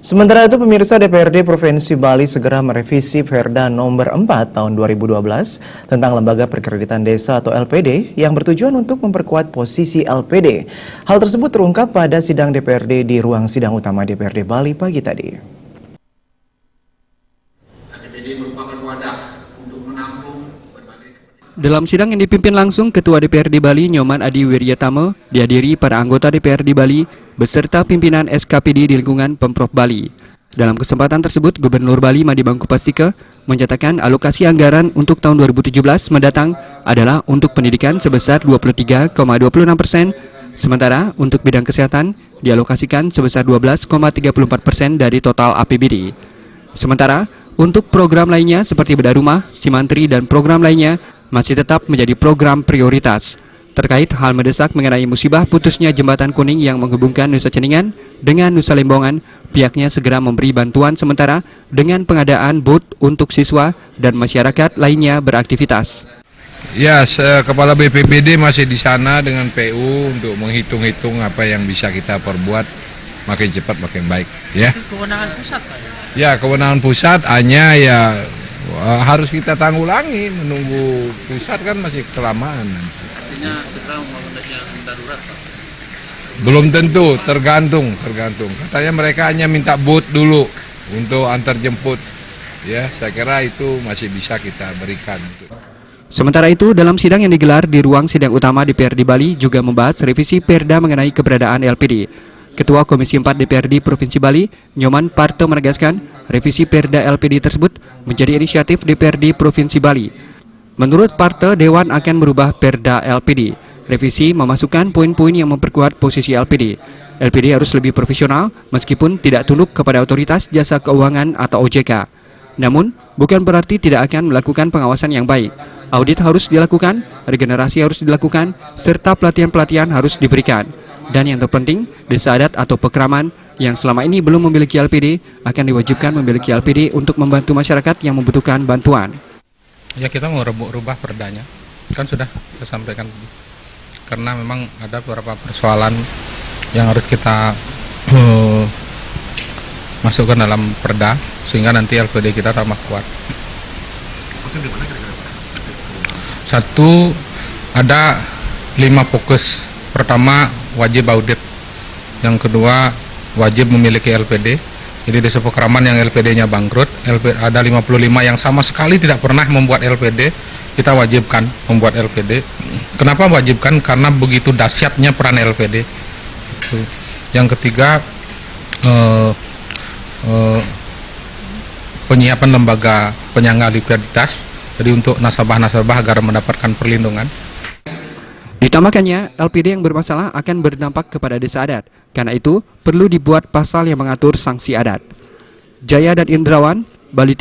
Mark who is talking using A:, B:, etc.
A: Sementara itu, pemirsa, DPRD Provinsi Bali segera merevisi Perda Nomor 4 Tahun 2012 tentang Lembaga Perkreditan Desa atau LPD yang bertujuan untuk memperkuat posisi LPD. Hal tersebut terungkap pada sidang DPRD di ruang sidang utama DPRD Bali pagi tadi.
B: Dalam sidang yang dipimpin langsung Ketua DPRD Bali Nyoman Adi Wiryatama dihadiri para anggota DPRD Bali beserta pimpinan SKPD di lingkungan Pemprov Bali. Dalam kesempatan tersebut, Gubernur Bali Madi Bangkupastika menyatakan alokasi anggaran untuk tahun 2017 mendatang adalah untuk pendidikan sebesar 23,26%, sementara untuk bidang kesehatan dialokasikan sebesar 12,34% dari total APBD. Sementara untuk program lainnya seperti bedah rumah, Simantri, dan program lainnya masih tetap menjadi program prioritas. Terkait hal mendesak mengenai musibah putusnya jembatan kuning yang menghubungkan Nusa Ceningan dengan Nusa Lembongan, pihaknya segera memberi bantuan sementara dengan pengadaan booth untuk siswa dan masyarakat lainnya beraktivitas.
C: Ya, Kepala BPBD masih di sana dengan PU untuk menghitung-hitung apa yang bisa kita perbuat makin cepat makin baik. Ya.
D: Kewenangan pusat, Pak?
C: Ya, kewenangan pusat hanya ya harus kita tanggulangi, menunggu pusat kan masih kelamaan.
D: Artinya segera membangun yang darurat, Pak?
C: Belum tentu, tergantung. Katanya mereka hanya minta booth dulu untuk antar jemput. Ya, saya kira itu masih bisa kita berikan.
B: Sementara itu, dalam sidang yang digelar di ruang sidang utama DPRD Bali juga membahas revisi Perda mengenai keberadaan LPD. Ketua Komisi 4 DPRD Provinsi Bali, Nyoman Parto menegaskan, revisi Perda LPD tersebut menjadi inisiatif DPRD Provinsi Bali. Menurut Parto, Dewan akan merubah Perda LPD. Revisi memasukkan poin-poin yang memperkuat posisi LPD. LPD harus lebih profesional meskipun tidak tunduk kepada Otoritas Jasa Keuangan atau OJK. Namun, bukan berarti tidak akan melakukan pengawasan yang baik. Audit harus dilakukan, regenerasi harus dilakukan, serta pelatihan-pelatihan harus diberikan. Dan yang terpenting, desa adat atau pekraman yang selama ini belum memiliki LPD akan diwajibkan memiliki LPD untuk membantu masyarakat yang membutuhkan bantuan.
E: Ya, kita mau rubah perdanya, kan sudah saya sampaikan, karena memang ada beberapa persoalan yang harus kita masukkan dalam perda sehingga nanti LPD kita tambah kuat. Satu, ada 5 fokus. Pertama, wajib audit. Yang kedua, wajib memiliki LPD. Jadi desa pekraman yang LPD-nya bangkrut, ada 55 yang sama sekali tidak pernah membuat LPD, kita wajibkan membuat LPD. Kenapa wajibkan? Karena begitu dahsyatnya peran LPD. Yang ketiga, penyiapan lembaga penyangga likuiditas, jadi untuk nasabah-nasabah agar mendapatkan perlindungan.
B: Ditambahkannya, LPD yang bermasalah akan berdampak kepada desa adat. Karena itu, perlu dibuat pasal yang mengatur sanksi adat. Jaya dan Indrawan, Bali.